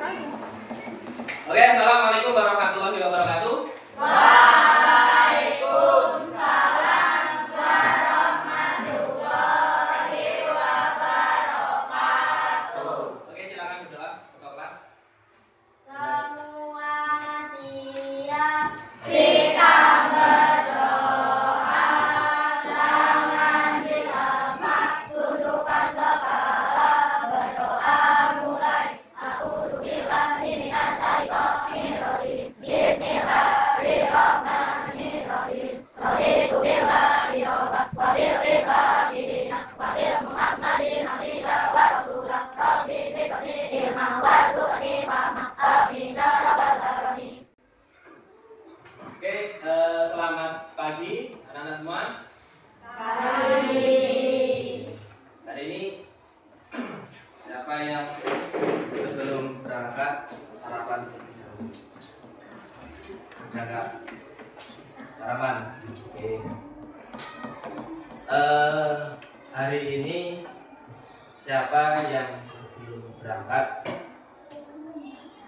Oke, assalamualaikum warahmatullahi wabarakatuh. Waalaikumsalam warahmatullahi wabarakatuh. Oke, silakan berdoa ketua kelas. Semua siap, sikap berdoa, tangan diangkat, tundukkan kepala, berdoa mulai. A'udzubillahi minasyaitonir rajim. Bismillahirrahmanirrahim. Raditu billahi rabban wa bil islami dinan wa bil Muhammadin nabiyyan wa rasulan. Rabbi zidni ilman warzuqni fahman. Amin ya rabbal alamin. Oke, selamat pagi anak-anak semua. Pagi. Hari ini siapa yang sebelum berangkat sarapan terlebih dahulu? Ada nggak? Sarapan. Oke. Hari ini siapa yang sebelum berangkat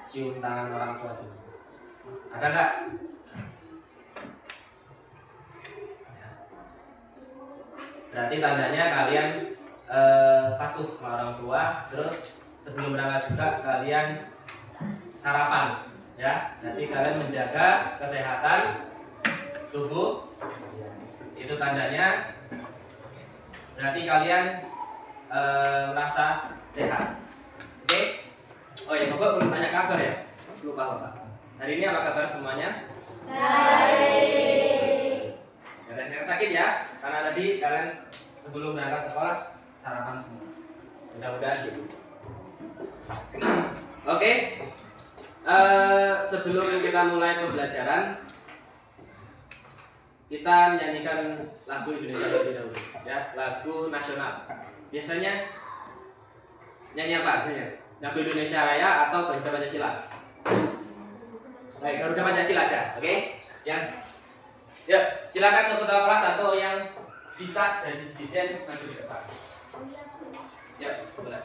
cium tangan orang tua dulu? Ada nggak? Berarti tandanya kalian patuh sama orang tua. Terus sebelum berangkat juga kalian sarapan, ya. Berarti kalian menjaga kesehatan tubuh. Itu tandanya berarti kalian merasa sehat. Oke? Oh ya, Bapak belum tanya kabar ya? Lupa Bapak. Hari ini apa kabar semuanya? Baik. Jangan yang sakit ya, karena tadi kalian sebelum berangkat sekolah sarapan semua. Mudah-mudahan gitu. Oke, sebelum kita mulai pembelajaran, kita menyanyikan lagu Indonesia terlebih dahulu, ya, lagu nasional. Biasanya nyanyi apa? Biasanya lagu Indonesia Raya atau Garuda Pancasila? Baik, Garuda Pancasila aja, oke? Yang ya, silakan untuk ketua kelas atau yang bisa dari dirjen maju ke depan. Ya, boleh.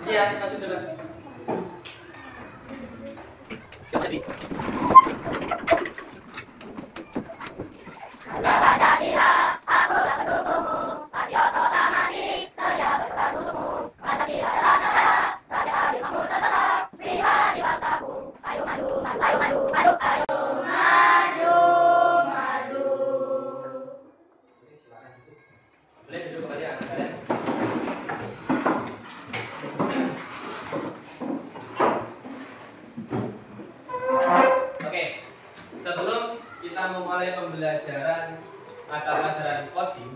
Iya, maju ke depan. Coba di. Pancasila, aku tak pendukungmu. Patrioto tamati, saya berkorban untukmu. Pancasila adalah negara, rakyat adil makmur sejahtera, pribadi bangsaku. Ayo maju, maju, ayo maju, maju, ayo maju, maju. Oke, silakan. Boleh duduk kembali anak-anak. Oke, sebelum kita memulai pembelajaran mata pelajaran coding,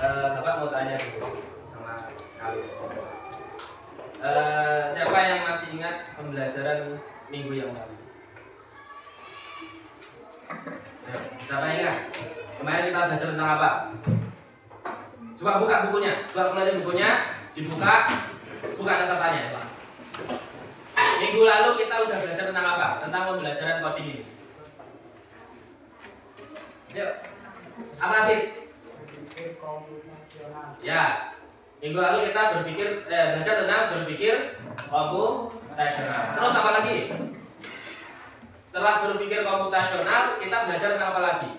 Bapak mau tanya dulu sama kalian. Siapa yang masih ingat pembelajaran minggu yang lalu? Ya, siapa yang ingat? Kemarin kita belajar tentang apa? Coba buka bukunya, coba kemarin bukunya dibuka, buka catatannya, Pak. Minggu lalu kita udah belajar tentang apa? Tentang pembelajaran coding ini. Yuk, apa Adit? Berpikir komputasional. Ya, minggu lalu kita belajar tentang berpikir komputasional. Terus apa lagi? Setelah berpikir komputasional, kita belajar tentang apa lagi?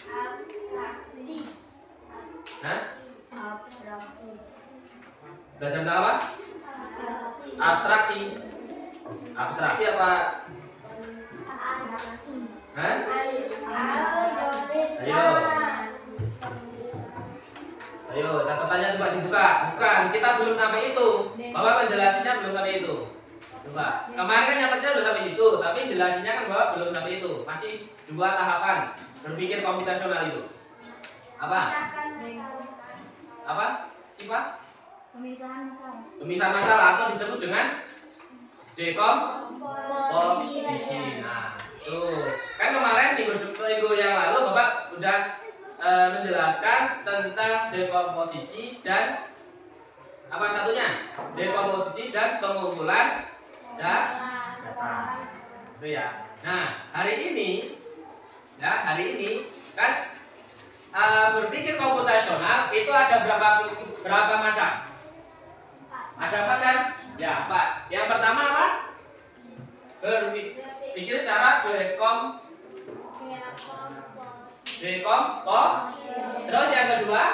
Atraksi. Hah? Atraksi. Belajar tentang apa? Abstraksi. Abstraksi apa? Atraksi. Hah? Ayo, catatannya coba dibuka. Bukan, kita belum sampai itu. Bapak penjelasannya belum sampai itu. Coba. Kemarin kan nyatanya udah sampai situ, tapi jelasinnya kan Bapak belum sampai itu. Masih 2 tahapan berpikir komputasional itu. Apa? Apa? Sifat? Pemisahan masalah atau disebut dengan dekomposisi. Nah, tuh. Kan kemarin minggu yang lalu Bapak udah menjelaskan tentang dekomposisi dan apa satunya? Dekomposisi dan pengumpulan data. Itu ya. Nah, hari ini kan berpikir komputasional itu ada berapa macam? Ada 4 kan? Ya, Pak. Yang pertama apa? Berpikir secara dekompos. Terus yang kedua?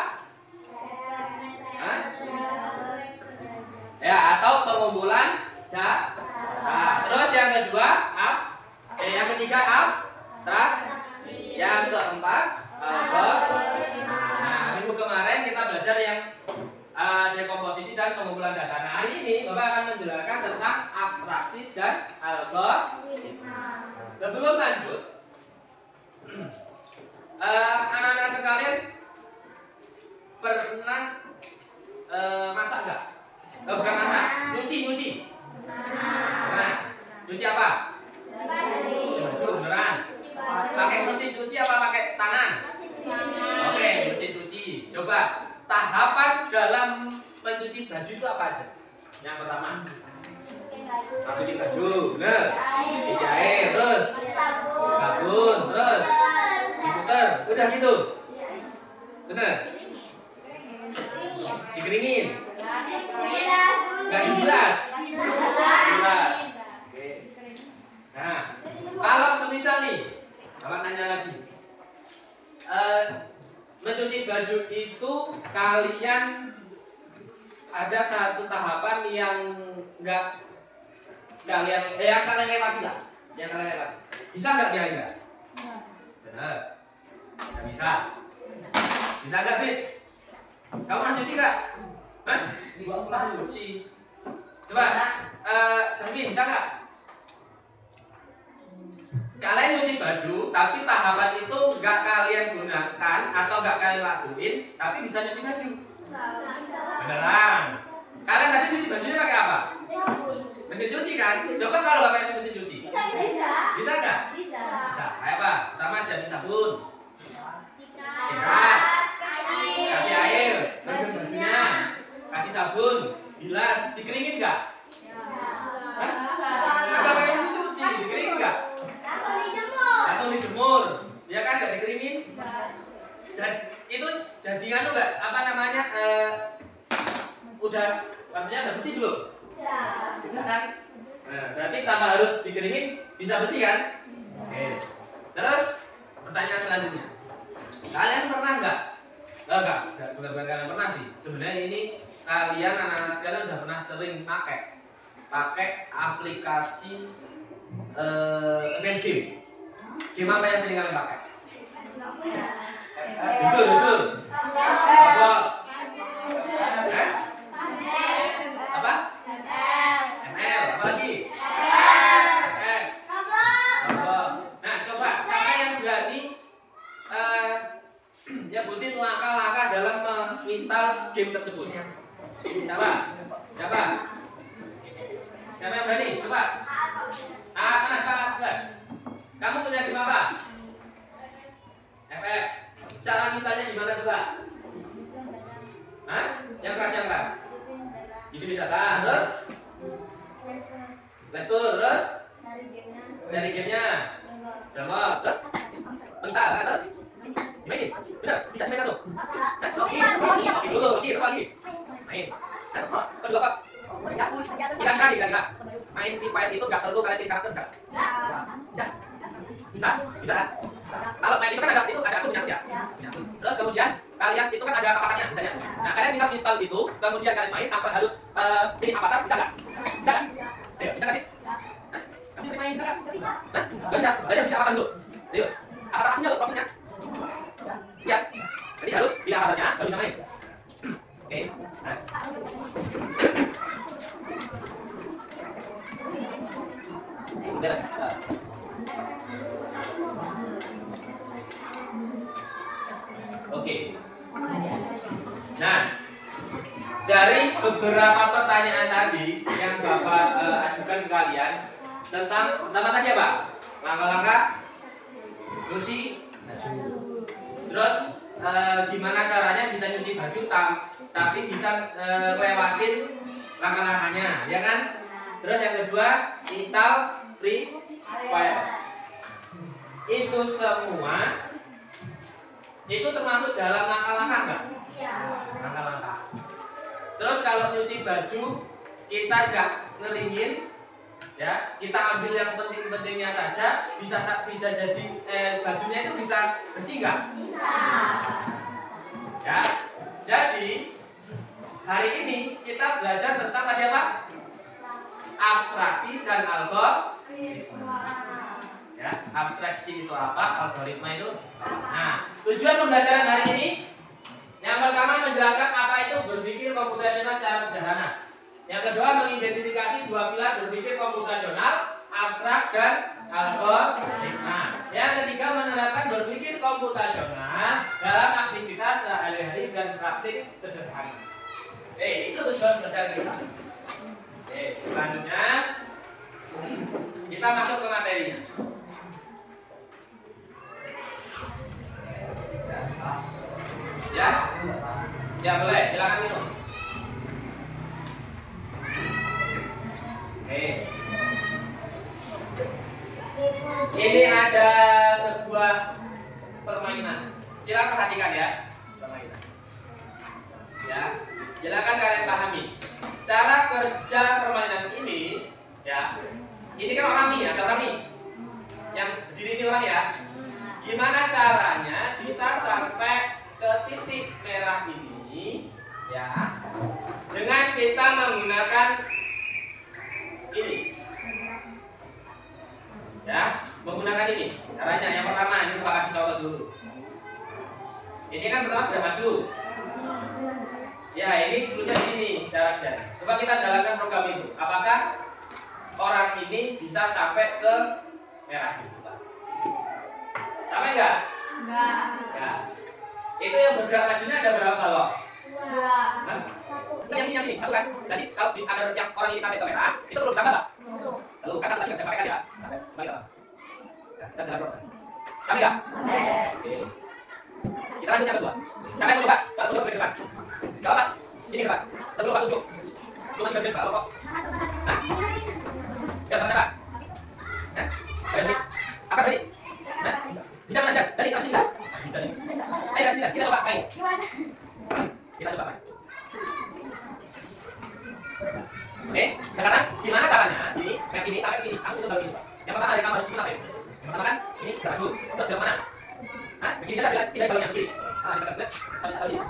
Hah? Ya, atau pengumpulan data. Terus yang kedua, yang ketiga abstraksi. Yang keempat, nah, minggu kemarin kita belajar yang dekomposisi dan pengumpulan data. Nah, hari ini Bapak akan menjelaskan tentang abstraksi dan algoritma. Sebelum lanjut, anak-anak sekalian pernah masak nggak? Bukan masak, nyuci. Nah, nyuci apa? Baju, beneran. Pakai mesin cuci apa pakai tangan? Oke, mesin cuci. Coba tahapan dalam mencuci baju itu apa aja? Yang pertama, masukin baju, bener. Isi air, terus sabun, terus diputer, udah gitu. Bener. Dikeringin. Nggak dibilas. Oke. Nah, kalau semisal nih, Bapak nanya lagi. Mencuci baju itu kalian ada satu tahapan yang yang kalian lewati lah, bisa nggak kira-kira? Benar, nggak bisa. Bisa nggak, Fit? Kamu pernah nyuci nggak? Hah? Gua pernah nyuci. Coba, Jasmine, bisa nggak? Kalian nyuci baju, tapi tahapan itu nggak kalian gunakan atau nggak kalian lakuin, tapi bisa nyuci baju. Beneran. Kalian tadi cuci bajunya pakai apa? Mesin cuci kan? Coba kalau nggak pakai mesin cuci. Bisa nggak? Bisa. Kayak apa? Pertama siapin sabun. Sikat. Kasih air. Rendam bajunya. Kasih sabun. Bilas. Dikeringin nggak? Hah? Nggak pakai mesin cuci. Dikeringin nggak? Langsung dijemur. Ya kan, nggak dikeringin? Dan itu jadi anu nggak? Apa namanya? Udah, maksudnya udah bersih belum? Udah kan? Nah, berarti tanpa harus dikeringin bisa bersih kan? Oke. Terus pertanyaan selanjutnya, kalian pernah nggak? Enggak, bukan kalian pernah sih. Sebenarnya ini kalian anak-anak sekalian udah pernah sering pakai aplikasi main game. Game apa yang sering kalian pakai? Jujur. Apa? ML, apa lagi? Nah, coba siapa yang berani nyebutin langkah-langkah dalam menginstal game tersebut? Siapa yang berani? Coba. Enggak. Kamu punya game apa? FF. Cara misalnya gimana coba? Hah? Yang keras. Hidupin data, terus? Play Store, terus? Cari gamenya. Download, terus? Bentar, terus? Dimainin? Bener? Bisa dimain langsung? Hah? Login dulu, lagi. Main. Kedua apa? Kira-kira. Main Free Fire itu gak perlu kalian pilih karakter, bisa. Kalau main itu kan ada akun punya ya. Terus kemudian kalian itu kan ada avatarnya misalnya. Nah, kalian bisa install itu, kemudian kalian main tanpa harus pilih avatar, bisa nggak? Ayo, bisa nggak? Kamu bisa main, bisa nggak? Hah? Nggak bisa. Berarti harus pilih avatar dulu. Serius. Avatar akunya loh, profilnya. Ya. Jadi harus pilih avatarnya, baru bisa main. Oke. Nah. Oke. Nah, dari beberapa pertanyaan tadi yang Bapak ajukan ke kalian tentang tadi apa? Langkah-langkah nyuci baju. Terus gimana caranya bisa nyuci baju tapi bisa lewatin langkah-langkahnya, ya kan? Terus yang kedua, install Free Fire. Itu semua itu termasuk dalam langkah-langkah nggak? Langkah-langkah. Terus kalau cuci baju kita nggak ngeringin, ya kita ambil yang penting-pentingnya saja, bisa jadi bajunya itu bisa bersih nggak? Bisa. Ya, jadi hari ini kita belajar tentang tadi apa? Abstraksi dan algoritma. Ya, abstraksi itu apa? Algoritma itu. Nah, tujuan pembelajaran hari ini yang pertama menjelaskan apa itu berpikir komputasional secara sederhana. Yang kedua mengidentifikasi dua pilar berpikir komputasional, abstrak dan algoritma. Yang ketiga menerapkan berpikir komputasional dalam aktivitas sehari-hari dan praktik sederhana. Itu tujuan pembelajaran kita. Selanjutnya kita masuk ke materinya. Ya boleh, silakan minum. Ini ada sebuah permainan. Silakan perhatikan ya, permainan. Ya, silakan kalian pahami. Cara kerja permainan ini, ya. Ini kan orang nih, ada orang nih. Yang berdiri ini orang ya. Gimana caranya bisa sampai ke titik merah ini, ya, dengan kita menggunakan ini, ya, menggunakan ini. Caranya yang pertama, ini coba kasih contoh dulu. Ini kan pertama sudah maju. Ya, ini dulunya di sini cara kerja. Coba kita jalankan program itu. Apakah orang ini bisa sampai ke merah itu, Pak? Sampai enggak? Enggak. Ya. Itu yang bergerak majunya ada berapa balok? 2. Hah? Yang sini satu kan? Jadi kalau agar yang orang ini sampai ke merah, itu perlu ditambah nggak? Lalu kan tadi nggak bisa pakai kan ya? Sampai, kembali apa? Ya, kita jalan program. Sampai nggak? Oke. Kita lanjut yang kedua. Sampai dulu Pak, kalau duduk ke depan. Gak apa? Ini ke depan. Sebelum Pak duduk. Cuma di Pak, kok? Hah? Ya, sama siapa? Hah? Apa tadi? Hah? Tidak mana tidak? Tadi kasih tidak? Ayo tidak, kita coba main. Kita coba main. Oke, sekarang gimana caranya? Ini, map ini sampai sini. Kamu coba begini. Yang pertama dari kamu harus apa ya? Yang pertama kan ini sudah maju. Terus ke mana? Hah? Begini aja, tidak balonnya begini. Kita lihat sampai tahu sini.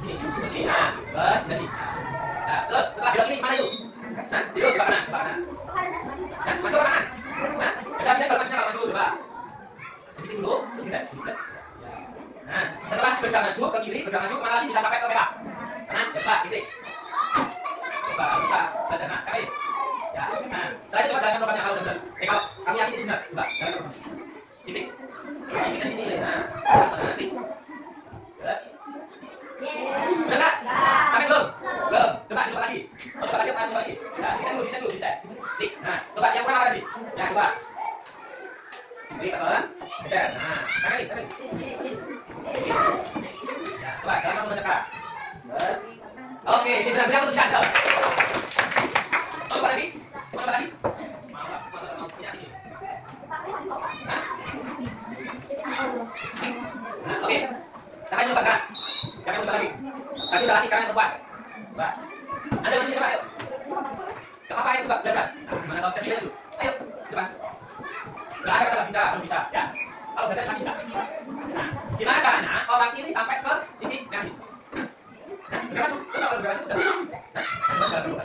Sini. Nah, begini. Nah, terus setelah belok ini mana itu? Hah? Terus ke kanan, ke kanan. Nah, masuk ke kanan. Hah? Kita kalau masuknya kalau maju coba. Jadi dulu, terus bisa. Nah, setelah bergerak maju ke kiri, bergerak maju mana lagi bisa sampai ke merah? Kanan, depan, titik. Coba, bisa belajar nah, kayak ini. Ya, nah, setelah itu coba jalankan programnya kalau benar. Kalau kami yakin itu benar, coba jalankan program. Titik. Ini ke sini, nah, titik. Coba. Udah nggak? Sampai belum? Belum. Coba coba lagi. Oh, coba lagi, coba lagi. Nah, bisa dulu, bisa. Titik. Nah, coba yang kurang apa lagi? Ya, coba. Titik, kawan. Bisa. Nah, kali. Ya, coba jalan kamu mendekat. Oke, sini berapa putuskan? Coba lagi. Coba lagi. Mau punya sini. Nah, oke. Sekarang coba kan. Jangan lupa lagi. Tadi udah lagi, sekarang coba. Coba. Anda masih coba, ayo. Gak apa-apa, ayo coba belajar. Nah, gimana kalau tes dulu? Ayo, coba. Gak ada kata bisa, harus bisa, ya. Kalau belajar kan bisa. Nah, gimana caranya orang ini sampai ke titik yang ini? Nah, bergerak masuk. Coba kalau bergerak masuk, udah. Nah, coba jalan dulu.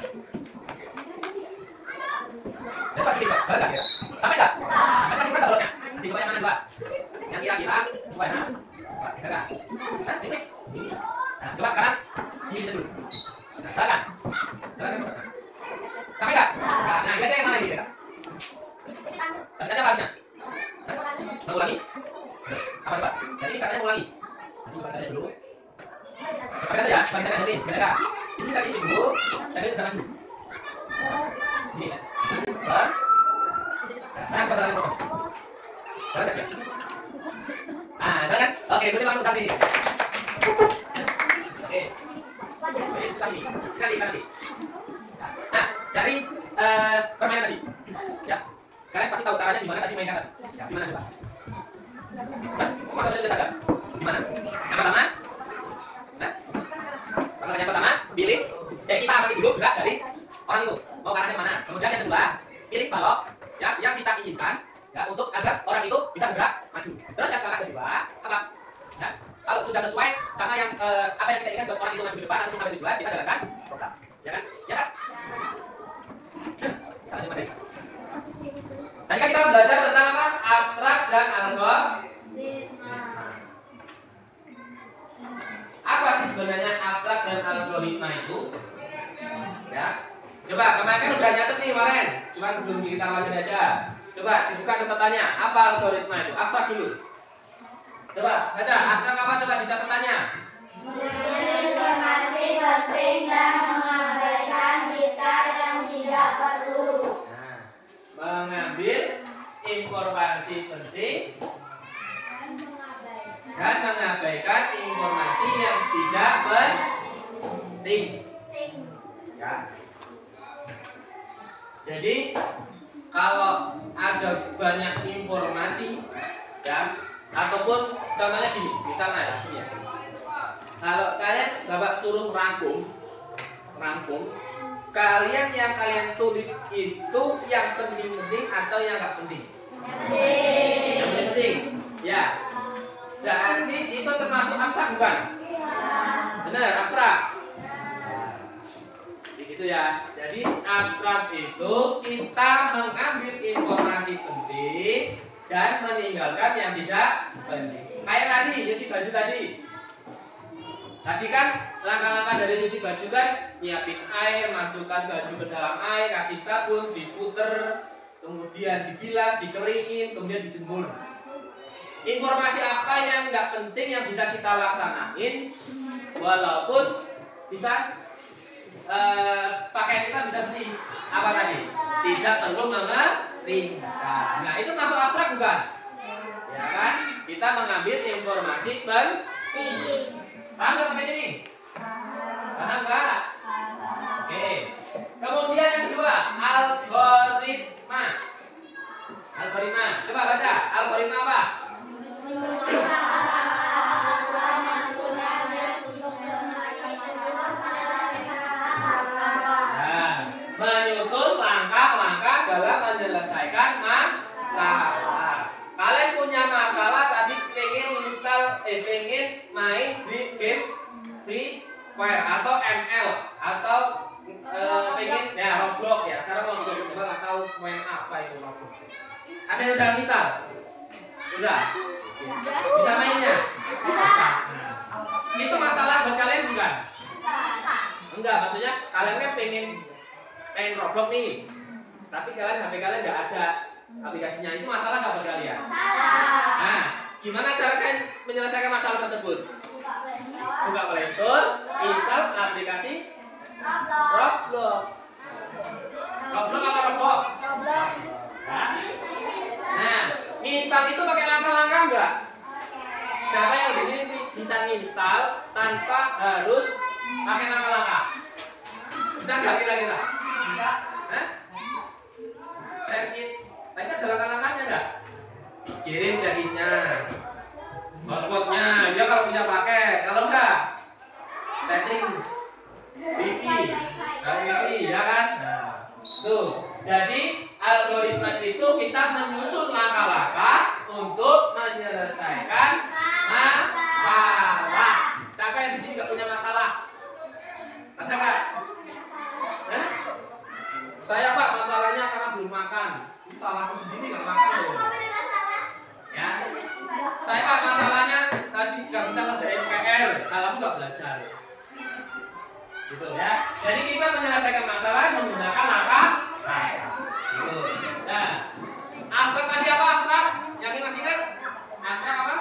Ya, coba gini, jalan gak kira? Sampai gak? Kan masih berapa balonnya? Masih coba yang mana, coba? Yang kira-kira, coba yang mana? Coba, bisa gak? Nah, titik. Nah, coba sekarang ini bisa dulu. Nah, silakan. Silakan. Sampai gak? Nah, kira-kira yang mana ini, kira? Katanya apa artinya? Mengulangi? Apa coba? Jadi ini katanya mengulangi. Nanti coba tanya dulu. Coba kata ya, coba tanya nanti. Biasa. Ini bisa ini dulu, dan ini sudah maju. Ini ya. Coba. Nah, coba jalan dulu. Jalan gak ya? Nah, jalan. Oke, berarti langsung saat ini. Oke. Ini susah ini. Nanti. Nah, dari permainan tadi. Ya. Kalian pasti tahu caranya gimana tadi mainkan tadi. Ya, gimana coba? Nah, masa saja saja. Gimana? Yang pertama, nah, yang pertama, pilih. Kita amati dulu gerak dari orang orang itu mau ke arah yang mana. Kemudian yang kedua, pilih balok ya yang kita inginkan ya untuk agar orang itu bisa bergerak maju. Terus yang langkah kedua apa? Ya, kalau sudah sesuai sama yang apa yang kita inginkan buat orang itu maju ke depan atau sampai tujuan, kita jalankan program. Ya kan? Ya kan? Tadi kan kita belajar tentang apa? Abstrak dan algoritma. Apa sih sebenarnya abstrak dan algoritma itu? Ya, coba kemarin kan udah nyatet nih kemarin, cuman belum kita lanjut aja. Coba dibuka catatannya, apa algoritma itu? Abstrak dulu. Coba baca, abstrak apa? Coba di catatannya. Mengambil informasi penting dan mengabaikan data yang tidak perlu. Nah, mengambil informasi penting dan mengabaikan informasi yang tidak penting. Ya. Jadi kalau ada banyak informasi ya, ataupun contohnya gini, misalnya ya, gini ya. Kalau kalian Bapak suruh rangkum, kalian yang kalian tulis itu yang penting-penting atau yang nggak penting? Yang penting. Ya. Berarti itu termasuk abstrak bukan? Benar, abstrak. Begitu ya. Jadi abstrak itu kita mengambil informasi penting dan meninggalkan yang tidak penting. Kayak tadi, nyuci baju tadi. Tadi kan langkah-langkah dari nyuci baju kan nyiapin air, masukkan baju ke dalam air, kasih sabun, diputer, kemudian dibilas, dikeringin, kemudian dijemur. Informasi apa yang nggak penting yang bisa kita laksanain, walaupun bisa pakaian kita bisa bersih. Apa tadi? Tidak perlu mengeringkan. Nah itu masuk abstrak bukan? Ya kan? Kita mengambil informasi penting. Paham nggak sampai sini? Paham nggak? Oke. Kemudian yang kedua, algoritma. Algoritma. Coba baca. Algoritma apa? Nah, menyusun langkah-langkah dalam menyelesaikan masalah. Kalian punya masalah tadi pengen main di game Free Fire atau ML atau pengen ya Roblox ya. Sekarang Roblox juga nggak tahu main apa itu Roblox. Ada yang udah install? Udah? Bisa mainnya? Nah, itu masalah buat kalian bukan? Enggak, maksudnya kalian kan pengen Roblox nih, tapi kalian HP kalian nggak ada aplikasinya, itu masalah nggak buat kalian? Nah, gimana cara kalian menyelesaikan masalah tersebut? Buka Play Store, install aplikasi Roblox. Roblox apa Roblox? Nah, install itu pakai langkah-langkah enggak? Siapa yang di sini bisa install tanpa harus pakai langkah-langkah? Bisa nggak kira-kira? Bisa? Hah? Share it. Tapi ada langkah-langkahnya enggak? Kirim share-nya, hotspotnya, dia kalau punya pakai, kalau enggak, setting wifi, ya kan? Nah, tuh. Jadi algoritma itu kita menyusun langkah-langkah untuk menyelesaikan masalah. Siapa yang di sini nggak punya masalah? Ada nggak? Saya Pak, masalahnya karena belum makan. Salahku sendiri nggak makan loh. Ya. Saya Pak, masalahnya tadi nggak bisa ngerjain PR. Salahku nggak belajar. Gitu ya. Jadi kita menyelesaikan masalah menggunakan langkah. Gitu. Nah, abstrak tadi apa abstrak? Yakin masih ingat? Abstrak apa?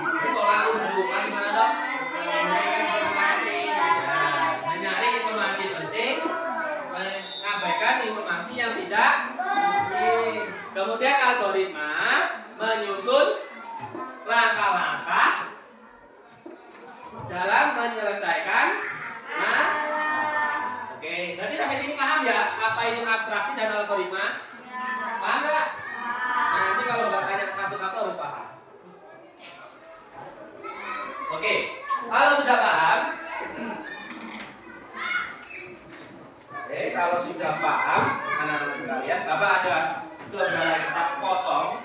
Itu lalu dulu. Gimana dong? Mencari informasi penting, mengabaikan informasi yang tidak penting. Kemudian algoritma menyusun langkah-langkah dalam menyelesaikan Oke, berarti sampai sini paham ya apa itu abstraksi dan algoritma? Paham nggak? Nah, nanti kalau nggak tanya satu-satu harus paham. Oke, kalau sudah paham, kalau sudah paham anak-anak sekalian, Bapak ada selebaran kertas kosong.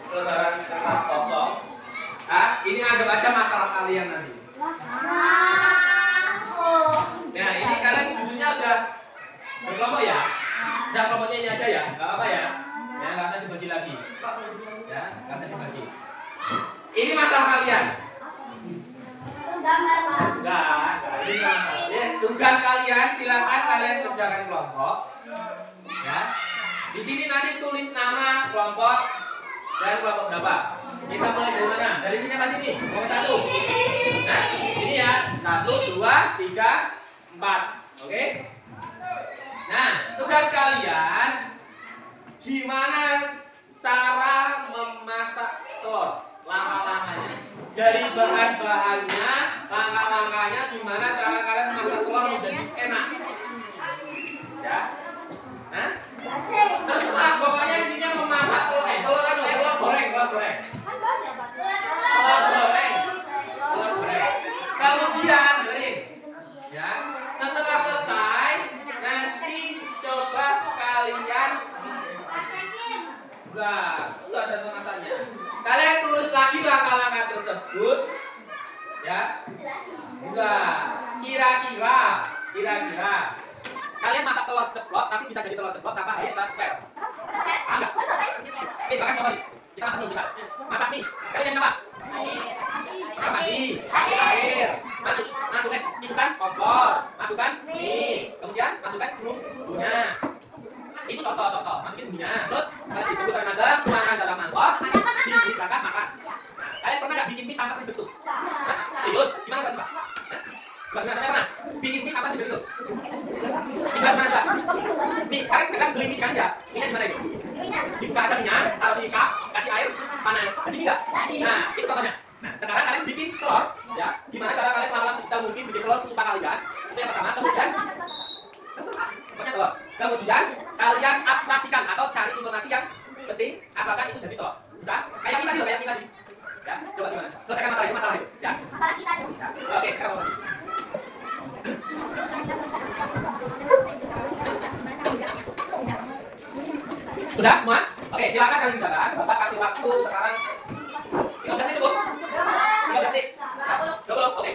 Selebaran kertas kosong. Ah, ini anggap aja masalah kalian nanti. Nah, ini kalian duduknya udah berkelompok ya? Udah kelompoknya ini aja ya, nggak apa ya? Ya, nggak usah dibagi lagi. Ya, nggak usah dibagi. Ini masalah kalian. Enggak, ini masalah. Ya, tugas kalian silakan kalian kerjakan kelompok. Ya. Di sini nanti tulis nama kelompok dan kelompok berapa. Kita mulai dari mana? Dari sini apa sini? Kelompok 1. Nah, ini ya. 1, 2, 3, 4. Oke? Nah, tugas kalian gimana cara memasak telur? Langkah-langkahnya. Dari bahan-bahannya, langkah-langkahnya gimana cara kalian memasak telur menjadi enak. Ya. Nah? Terserah, pokoknya intinya memasak telur. Telur goreng. Telur goreng. Kemudian dengerin. Ya. Setelah selesai, nanti coba kalian udah ada pemasakannya. Kalian tulis lagi langkah-langkah tersebut. Ya. Enggak. Kira-kira kalian masak telur ceplok tapi bisa jadi telur ceplok tanpa harus transfer. Enggak. Bahkan contoh nih. Kita masak dulu kita. Masak nih. Kalian yang apa? Apa sih? Air. Masukkan hidupkan kompor. Masukkan mie. Kemudian masukkan bumbunya. Itu contoh. Masukin bumbunya. Terus kalian ditunggu sampai matang, tuangkan dalam mangkok, diberangkat makan. Kalian pernah nggak bikin mie tanpa seperti itu? Serius? Gimana nggak sih Pak? Gimana saya pernah bikin mie tanpa seperti itu? Bisa gimana Pak? Nih, kalian beli mie kan ya? Mie nya gimana itu? Dibuka aja minyak, taruh di cup, kasih air panas, jadi mie nggak? Nah, itu contohnya. Nah, sekarang kalian bikin telur, ya? Gimana cara kalian melakukan sebisa mungkin bikin telur sesuka kalian? Itu yang pertama. Kemudian terserah, pokoknya telur. Kemudian kalian abstraksikan atau cari informasi yang penting, asalkan itu jadi telur. Bisa? Kayak mie tadi. Ya, coba gimana? Selesaikan masalah itu. Ya. Ya. Oke, sekarang mau. Sudah semua? Oke, silakan kalian bicara. Bapak kasih waktu sekarang 15 menit cukup? 15 menit? 20? Oke.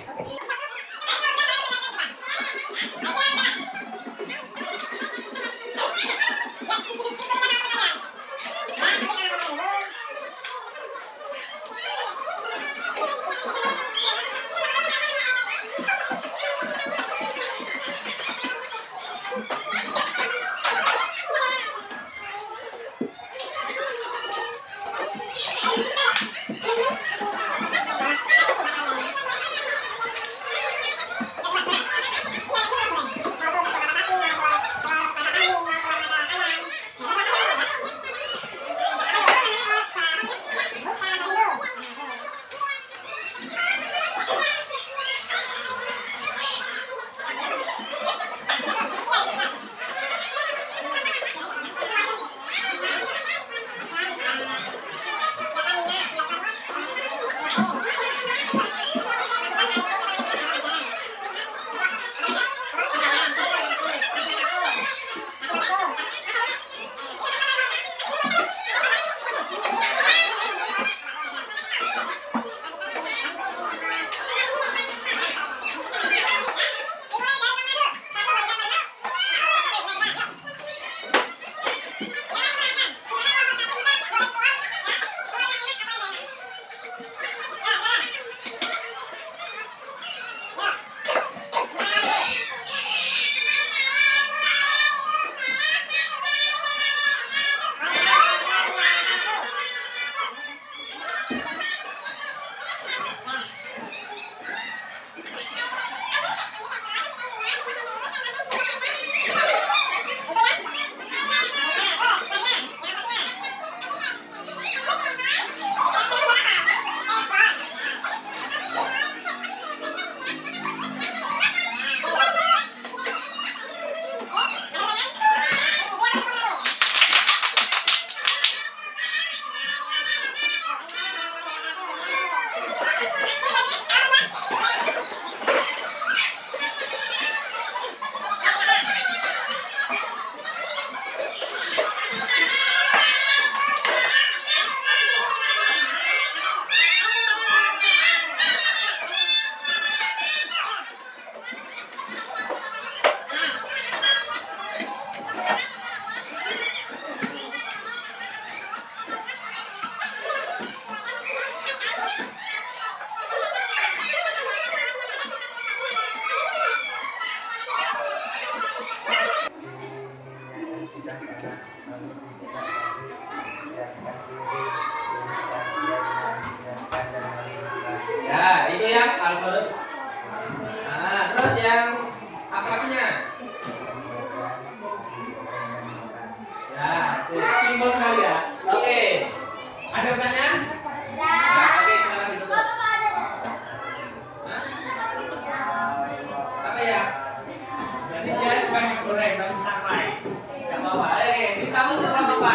goreng tapi sangrai. Gak apa-apa. Ditamu nggak apa-apa.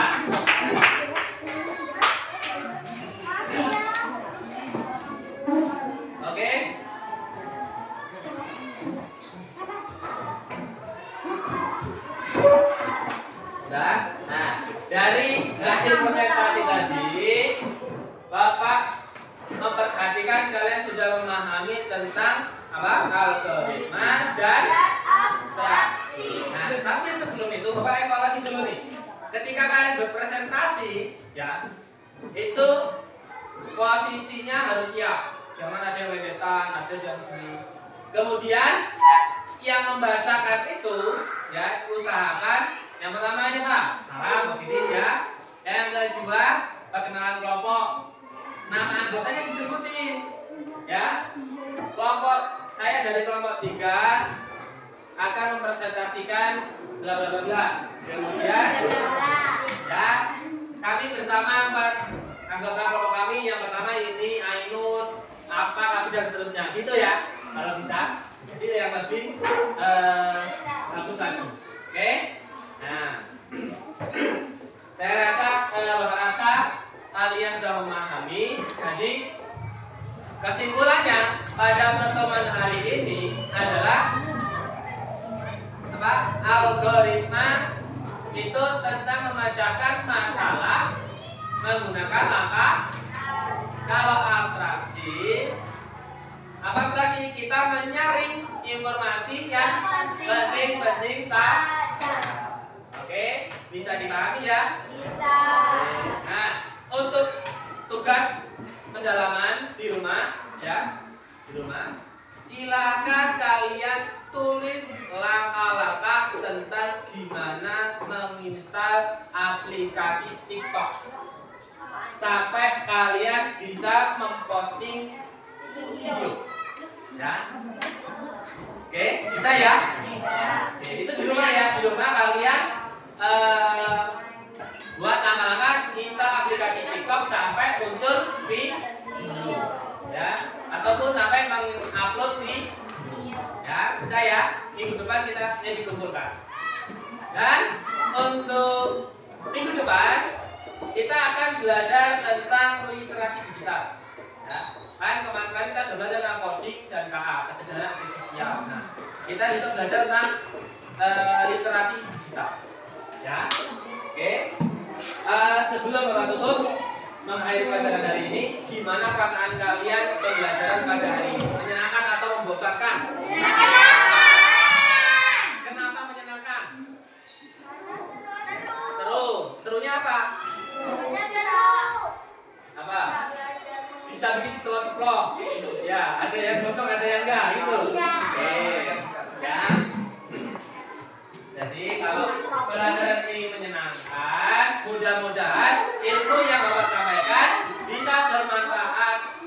Oke. Sudah. Nah, dari hasil presentasi tadi, Bapak memperhatikan kalian sudah memahami tentang apa? Algoritma dan abstraksi. Nah, tapi sebelum itu Bapak evaluasi dulu nih. Ketika kalian berpresentasi, ya, itu posisinya harus siap. Jangan ada yang ledetan, ada yang ini. Kemudian yang membacakan itu, ya, usahakan yang pertama ini Pak, salam positif ya. Yang kedua, perkenalan kelompok. Nama anggotanya disebutin, ya. Kelompok saya dari kelompok 3 akan mempresentasikan bla bla bla bla. Kemudian, ya, kami bersama 4 anggota kelompok kami. Yang pertama ini Ainun, apa, kami dan seterusnya, gitu ya. Kalau bisa, jadi yang lebih bagus lagi. Oke? Nah, saya rasa Bapak rasa kalian sudah memahami. Jadi kesimpulannya pada pertemuan hari ini adalah apa? Algoritma itu tentang memecahkan masalah menggunakan langkah. Kalau abstraksi, apa abstraksi? Kita menyaring informasi yang penting-penting saja. Oke, bisa dipahami ya? Bisa. Nah, untuk tugas pendalaman di rumah, ya, di rumah, silakan kalian tulis langkah-langkah tentang gimana menginstal aplikasi TikTok sampai kalian bisa memposting video, ya. Oke, bisa ya? Oke, itu di rumah ya. Di rumah kalian buat langkah-langkah install aplikasi TikTok sampai muncul video, ya, ataupun sampai mengupload video, ya, bisa ya. Minggu depan kita dikumpulkan. Dan untuk minggu depan kita akan belajar tentang literasi digital, ya. Kan kemarin kita sudah belajar tentang coding dan KA, kecerdasan artifisial. Nah, kita bisa belajar tentang literasi digital, ya. Oke. Sebelum Bapak tutup mengakhiri pelajaran hari ini, gimana perasaan kalian pembelajaran pada hari ini? Menyenangkan atau membosankan? Kenapa menyenangkan? Seru. Serunya apa? Apa? Bisa bikin telur ceplok. Ya, ada yang gosong, ada yang enggak, gitu. Oke. Ya. Jadi kalau pelajaran ini menyenangkan, mudah-mudahan ilmu yang Bapak sampaikan bisa bermanfaat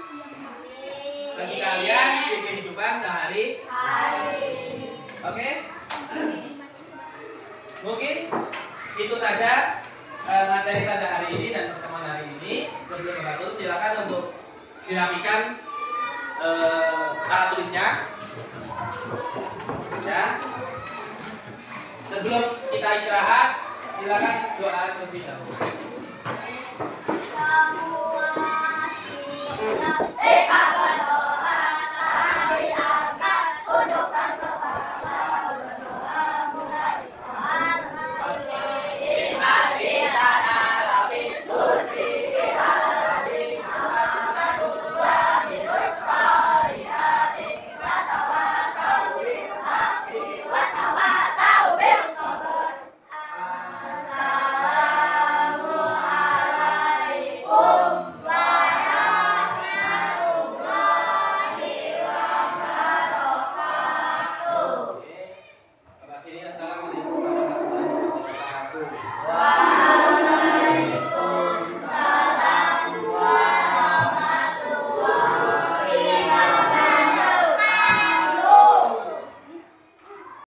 bagi kalian di kehidupan sehari-hari. Oke? Mungkin itu saja materi pada hari ini dan pertemuan hari ini. Sebelum Bapak tutup, silakan untuk dirapikan alat tulisnya. Ya. Sebelum kita istirahat, silakan doa terlebih dahulu. Semua